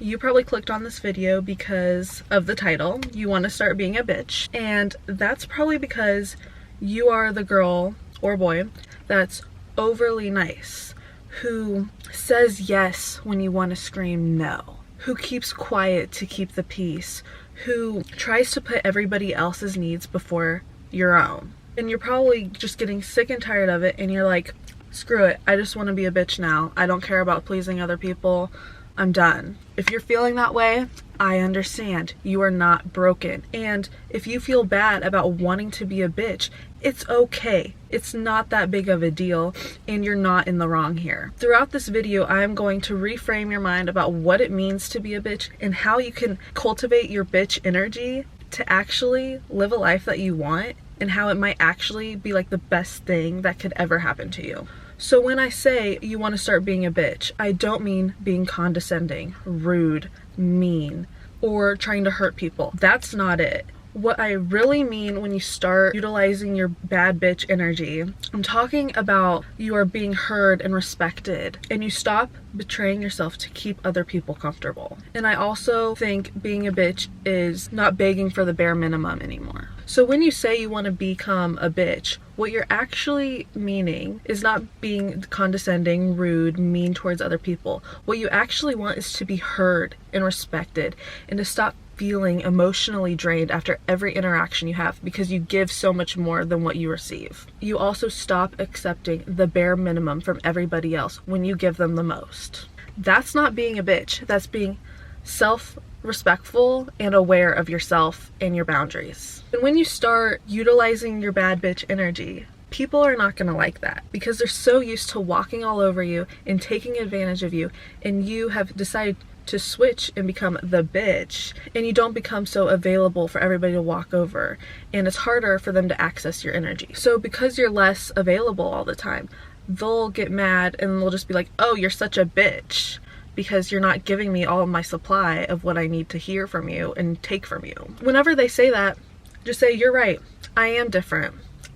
You probably clicked on this video because of the title. You want to start being a bitch, and that's probably because you are the girl or boy that's overly nice, who says yes when you want to scream no, who keeps quiet to keep the peace, who tries to put everybody else's needs before your own. And you're probably just getting sick and tired of it, and you're like, screw it, I just want to be a bitch now. I don't care about pleasing other people. I'm done. If you're feeling that way, I understand. You are not broken. And if you feel bad about wanting to be a bitch, it's okay. It's not that big of a deal, and you're not in the wrong here. Throughout this video, I am going to reframe your mind about what it means to be a bitch and how you can cultivate your bitch energy to actually live a life that you want, and how it might actually be like the best thing that could ever happen to you. So when I say you want to start being a bitch, I don't mean being condescending, rude, mean, or trying to hurt people. That's not it. What I really mean when you start utilizing your bad bitch energy, I'm talking about you are being heard and respected, and you stop betraying yourself to keep other people comfortable. And I also think being a bitch is not begging for the bare minimum anymore. So when you say you want to become a bitch, what you're actually meaning is not being condescending, rude, mean towards other people. What you actually want is to be heard and respected, and to stop feeling emotionally drained after every interaction you have because you give so much more than what you receive. You also stop accepting the bare minimum from everybody else when you give them the most. That's not being a bitch. That's being self-respectful and aware of yourself and your boundaries. And when you start utilizing your bad bitch energy, people are not going to like that because they're so used to walking all over you and taking advantage of you, and you have decided to switch and become the bitch, and you don't become so available for everybody to walk over, and it's harder for them to access your energy. So because you're less available all the time, they'll get mad and they'll just be like, oh, you're such a bitch because you're not giving me all of my supply of what I need to hear from you and take from you. Whenever they say that, just say, you're right, I am different.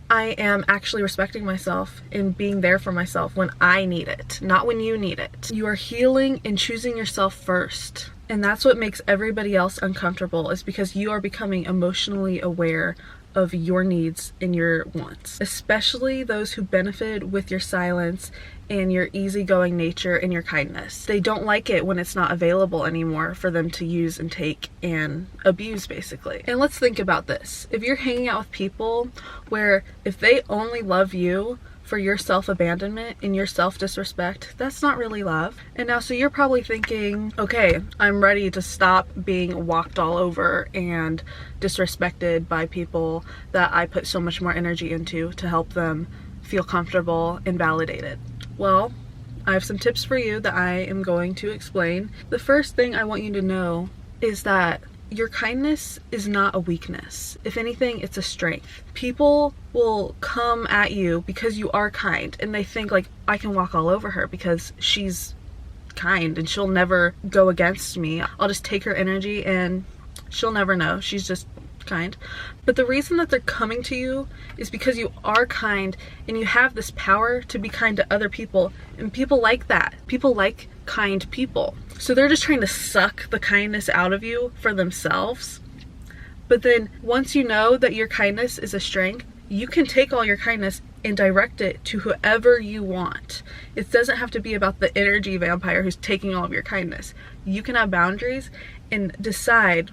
I am actually respecting myself and being there for myself when I need it, not when you need it. You are healing and choosing yourself first. And that's what makes everybody else uncomfortable, is because you are becoming emotionally aware of your needs and your wants, especially those who benefited with your silence and your easygoing nature and your kindness. They don't like it when it's not available anymore for them to use and take and abuse, basically. And let's think about this. If you're hanging out with people where if they only love you for your self-abandonment and your self-disrespect, that's not really love. And now, so you're probably thinking, okay, I'm ready to stop being walked all over and disrespected by people that I put so much more energy into to help them feel comfortable and validated. Well, I have some tips for you that I am going to explain. The first thing I want you to know is that your kindness is not a weakness. If anything, it's a strength. People will come at you because you are kind, and they think like, I can walk all over her because she's kind and she'll never go against me. I'll just take her energy and she'll never know. She's just kind. But the reason that they're coming to you is because you are kind and you have this power to be kind to other people, and people like that. People like kind people. So they're just trying to suck the kindness out of you for themselves. But then once you know that your kindness is a strength, you can take all your kindness and direct it to whoever you want. It doesn't have to be about the energy vampire who's taking all of your kindness. You can have boundaries and decide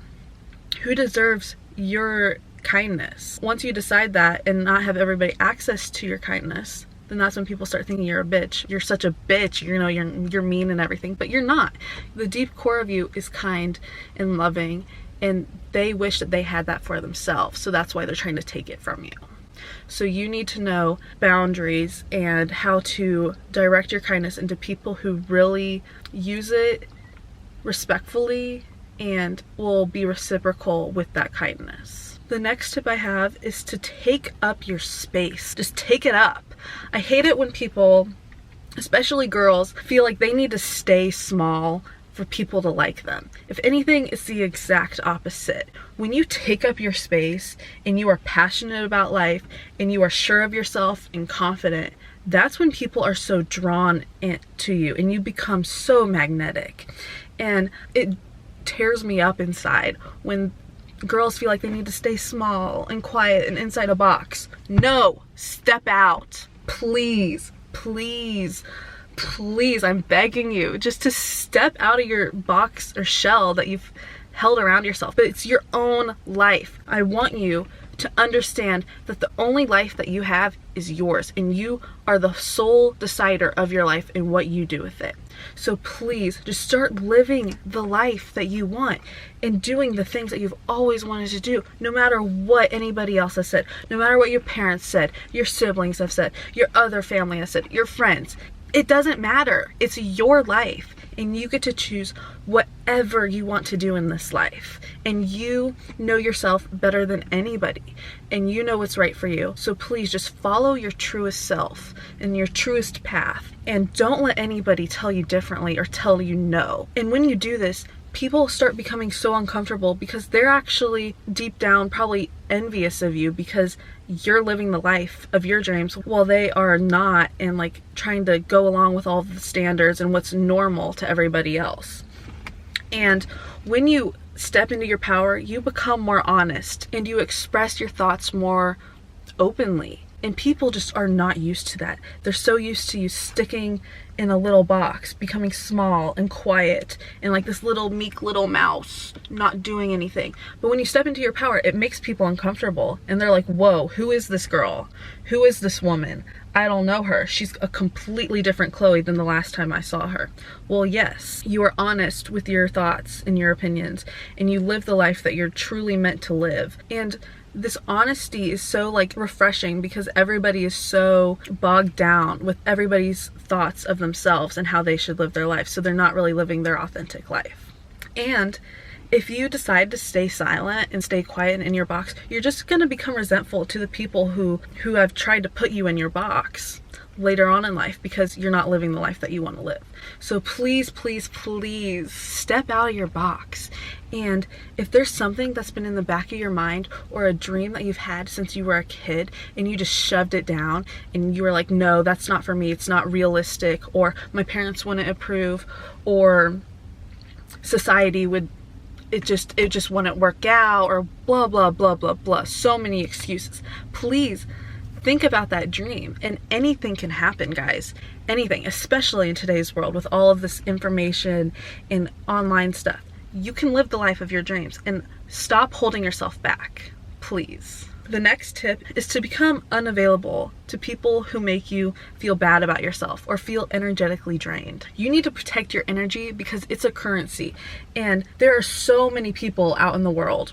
who deserves your kindness. Once you decide that and not have everybody access to your kindness, then that's when people start thinking you're a bitch. You're such a bitch, you know, you're mean and everything, but you're not. The deep core of you is kind and loving, and they wish that they had that for themselves, so that's why they're trying to take it from you. So you need to know boundaries and how to direct your kindness into people who really use it respectfully and will be reciprocal with that kindness. The next tip I have is to take up your space. Just take it up. I hate it when people, especially girls, feel like they need to stay small for people to like them. If anything, it's the exact opposite. When you take up your space and you are passionate about life and you are sure of yourself and confident, that's when people are so drawn to you and you become so magnetic. And it tears me up inside when girls feel like they need to stay small and quiet and inside a box. No, step out. Please, please, please, I'm begging you just to step out of your box or shell that you've held around yourself. But it's your own life. I want you to understand that the only life that you have is yours, and you are the sole decider of your life and what you do with it. So please just start living the life that you want and doing the things that you've always wanted to do, no matter what anybody else has said, no matter what your parents said, your siblings have said, your other family has said, your friends. It doesn't matter. It's your life, and you get to choose whatever you want to do in this life. And you know yourself better than anybody, and you know what's right for you. So please just follow your truest self and your truest path, and don't let anybody tell you differently or tell you no. And when you do this, people start becoming so uncomfortable because they're actually deep down probably envious of you because you're living the life of your dreams while they are not, and like trying to go along with all of the standards and what's normal to everybody else. And when you step into your power, you become more honest and you express your thoughts more openly. And people just are not used to that. They're so used to you sticking in a little box, becoming small and quiet and like this little meek little mouse, not doing anything. But when you step into your power, it makes people uncomfortable, and they're like, whoa, who is this girl? Who is this woman? I don't know her. She's a completely different Chloe than the last time I saw her. Well, yes, you are honest with your thoughts and your opinions, and you live the life that you're truly meant to live. And this honesty is so like refreshing because everybody is so bogged down with everybody's thoughts of themselves and how they should live their life. So they're not really living their authentic life. And if you decide to stay silent and stay quiet in your box, you're just going to become resentful to the people who have tried to put you in your box later on in life because you're not living the life that you want to live. So please, please, please step out of your box. And if there's something that's been in the back of your mind or a dream that you've had since you were a kid and you just shoved it down and you were like, no, that's not for me, it's not realistic, or my parents wouldn't approve, or society would, it just wouldn't work out, or blah, blah, blah, blah, blah. So many excuses. Please think about that dream, and anything can happen, guys. Anything, especially in today's world with all of this information and online stuff. You can live the life of your dreams, and stop holding yourself back, please. The next tip is to become unavailable to people who make you feel bad about yourself or feel energetically drained. You need to protect your energy because it's a currency, and there are so many people out in the world,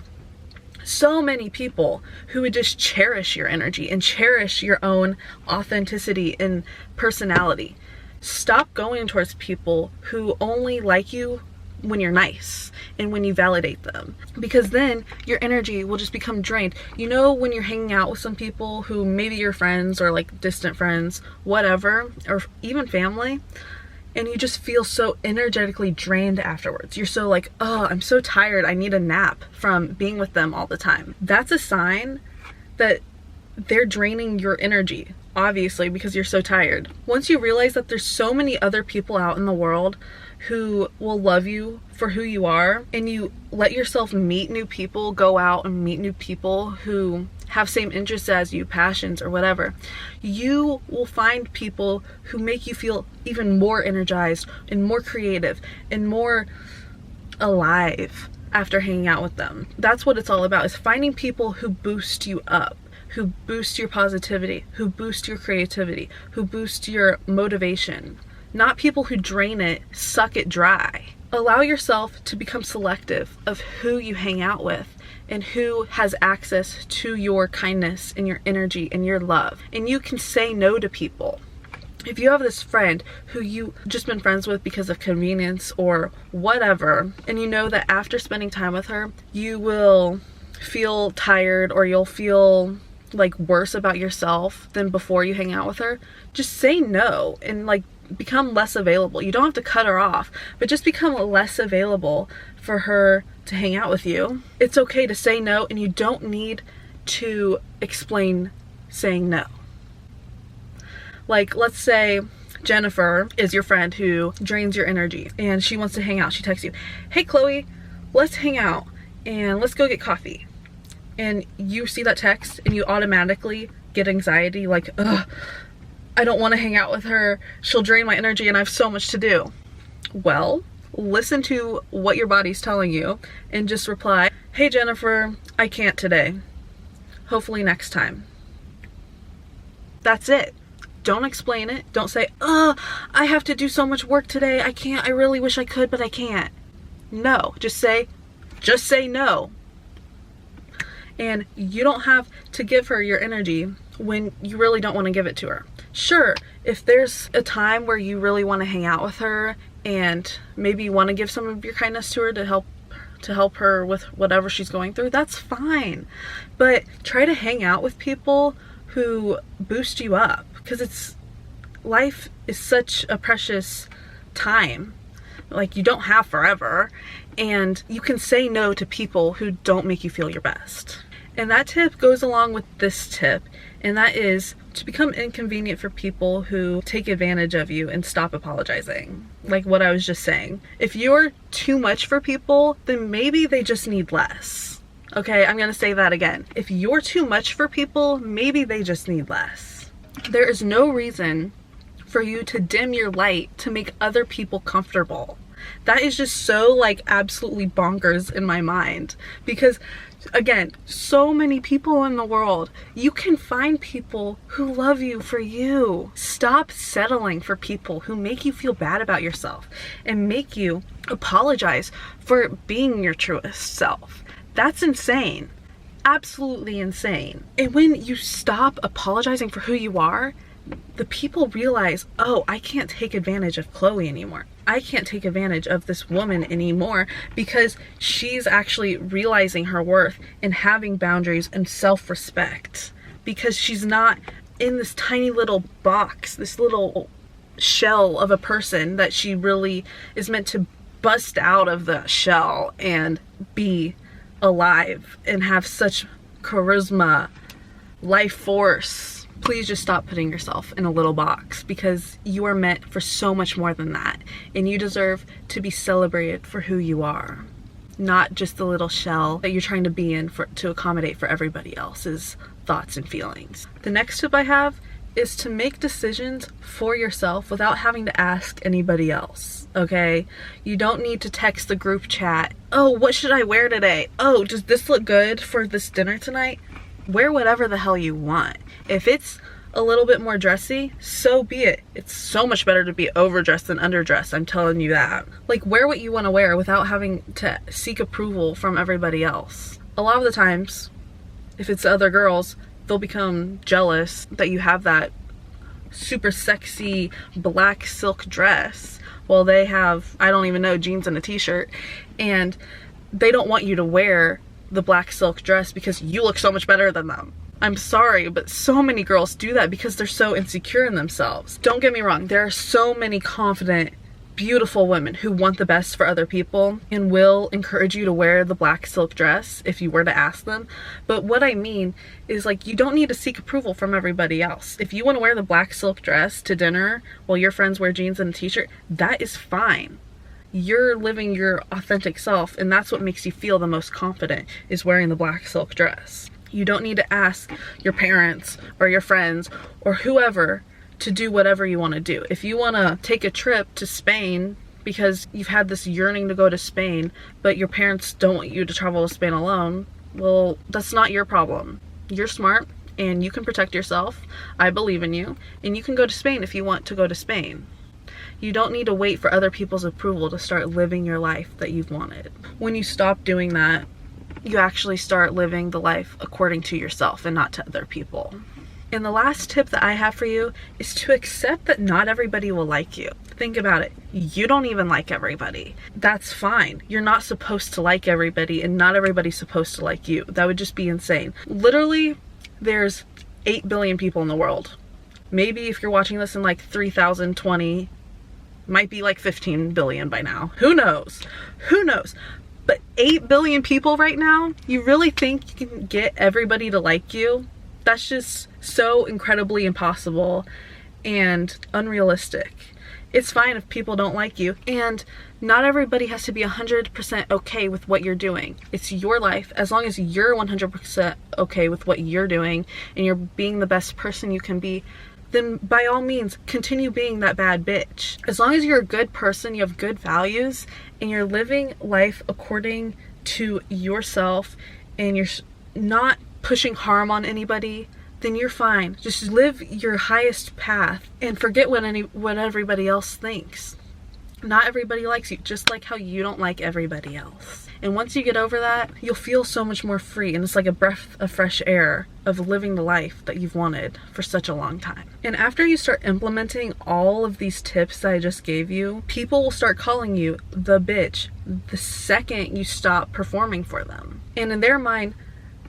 so many people who would just cherish your energy and cherish your own authenticity and personality. Stop going towards people who only like you when you're nice and when you validate them, because then your energy will just become drained. You know, when you're hanging out with some people who maybe you're friends or like distant friends, whatever, or even family, and you just feel so energetically drained afterwards. You're so like, oh, I'm so tired, I need a nap from being with them all the time. That's a sign that they're draining your energy, obviously, because you're so tired. Once you realize that there's so many other people out in the world who will love you for who you are, and you let yourself meet new people, go out and meet new people who have same interests as you, passions or whatever, you will find people who make you feel even more energized and more creative and more alive after hanging out with them. That's what it's all about, is finding people who boost you up, who boost your positivity, who boost your creativity, who boost your motivation. Not people who drain it, suck it dry. Allow yourself to become selective of who you hang out with and who has access to your kindness and your energy and your love. And you can say no to people. If you have this friend who you just been friends with because of convenience or whatever, and you know that after spending time with her, you will feel tired or you'll feel like worse about yourself than before you hang out with her, just say no and like become less available. You don't have to cut her off, but just become less available for her to hang out with you. It's okay to say no, and you don't need to explain saying no. Like, let's say Jennifer is your friend who drains your energy and she wants to hang out. She texts you, hey Chloe, let's hang out and let's go get coffee. And you see that text and you automatically get anxiety, like, ugh, I don't want to hang out with her. She'll drain my energy and I have so much to do. Well, listen to what your body's telling you and just reply, hey Jennifer, I can't today. Hopefully next time. That's it. Don't explain it. Don't say, I have to do so much work today. I can't. I really wish I could, but I can't. No, just say no. And you don't have to give her your energy when you really don't want to give it to her. Sure, if there's a time where you really want to hang out with her and maybe you want to give some of your kindness to her to help her with whatever she's going through, that's fine. But try to hang out with people who boost you up, because life is such a precious time. Like, you don't have forever, and you can say no to people who don't make you feel your best. And that tip goes along with this tip, and that is to become inconvenient for people who take advantage of you and stop apologizing. Like what I was just saying. If you're too much for people, then maybe they just need less. Okay, I'm gonna say that again. If you're too much for people, maybe they just need less. There is no reason for you to dim your light to make other people comfortable. That is just so, like, absolutely bonkers in my mind, because again, so many people in the world. You can find people who love you for you. Stop settling for people who make you feel bad about yourself and make you apologize for being your truest self. That's insane. Absolutely insane. And when you stop apologizing for who you are, the people realize, oh, I can't take advantage of Chloe anymore. I can't take advantage of this woman anymore, because she's actually realizing her worth and having boundaries and self-respect, because she's not in this tiny little box, this little shell of a person that she really is meant to bust out of the shell and be alive and have such charisma, life force. Please just stop putting yourself in a little box, because you are meant for so much more than that, and you deserve to be celebrated for who you are, not just the little shell that you're trying to be in to accommodate for everybody else's thoughts and feelings. The next tip I have is to make decisions for yourself without having to ask anybody else. Okay, you don't need to text the group chat, oh, what should I wear today? Oh, does this look good for this dinner tonight? Wear whatever the hell you want. If it's a little bit more dressy, so be it. It's so much better to be overdressed than underdressed, I'm telling you that. Like, wear what you want to wear without having to seek approval from everybody else. A lot of the times, if it's other girls, they'll become jealous that you have that super sexy black silk dress while they have, I don't even know, jeans and a t-shirt, and they don't want you to wear the black silk dress because you look so much better than them. I'm sorry, but so many girls do that because they're so insecure in themselves. Don't get me wrong, there are so many confident, beautiful women who want the best for other people and will encourage you to wear the black silk dress if you were to ask them. But what I mean is, like, you don't need to seek approval from everybody else. If you want to wear the black silk dress to dinner while your friends wear jeans and a t-shirt, that is fine. You're living your authentic self, and that's what makes you feel the most confident, is wearing the black silk dress. You don't need to ask your parents or your friends or whoever to do whatever you want to do. If you want to take a trip to Spain because you've had this yearning to go to Spain, but your parents don't want you to travel to Spain alone, well, that's not your problem. You're smart and you can protect yourself. I believe in you, and you can go to Spain if you want to go to Spain. You don't need to wait for other people's approval to start living your life that you've wanted. When you stop doing that, you actually start living the life according to yourself and not to other people. And the last tip that I have for you is to accept that not everybody will like you. Think about it. You don't even like everybody. That's fine. You're not supposed to like everybody, and not everybody's supposed to like you. That would just be insane. Literally, there's 8 billion people in the world. Maybe if you're watching this in like 3020, might be like 15 billion by now. Who knows? Who knows? But 8 billion people right now, you really think you can get everybody to like you? That's just so incredibly impossible. and unrealistic. It's fine if people don't like you, and not everybody has to be 100% okay with what you're doing. It's your life. As long as you're 100% okay with what you're doing and you're being the best person you can be, then by all means, continue being that bad bitch. As long as you're a good person, you have good values, and you're living life according to yourself, and you're not pushing harm on anybody, then you're fine. Just live your highest path and forget what everybody else thinks. Not everybody likes you, just like how you don't like everybody else. And once you get over that, you'll feel so much more free, and it's like a breath of fresh air of living the life that you've wanted for such a long time. And after you start implementing all of these tips that I just gave you, people will start calling you the bitch the second you stop performing for them. And in their mind,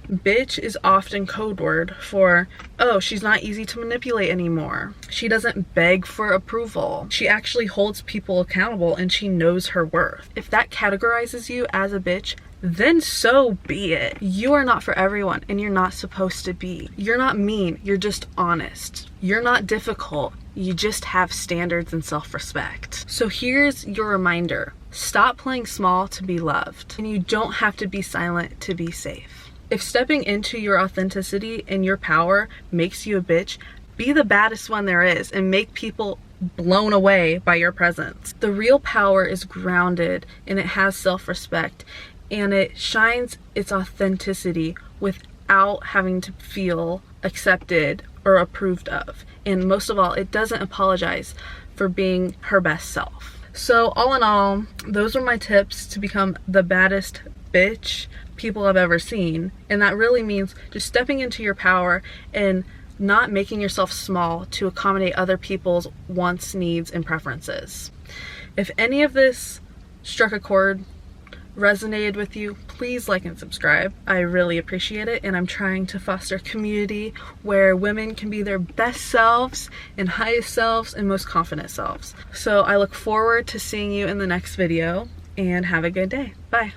bitch is often code word for, oh, she's not easy to manipulate anymore. She doesn't beg for approval. She actually holds people accountable, and she knows her worth. If that categorizes you as a bitch, then so be it. You are not for everyone, and you're not supposed to be. You're not mean, you're just honest. You're not difficult, you just have standards and self-respect. So here's your reminder. Stop playing small to be loved, and you don't have to be silent to be safe. If stepping into your authenticity and your power makes you a bitch, be the baddest one there is and make people blown away by your presence. The real power is grounded, and it has self-respect, and it shines its authenticity without having to feel accepted or approved of. And most of all, it doesn't apologize for being her best self. So all in all, those are my tips to become the baddest bitch people have ever seen. And that really means just stepping into your power and not making yourself small to accommodate other people's wants, needs, and preferences. If any of this struck a chord, resonated with you, please like and subscribe. I really appreciate it, and I'm trying to foster a community where women can be their best selves and highest selves and most confident selves. So I look forward to seeing you in the next video, and have a good day. Bye.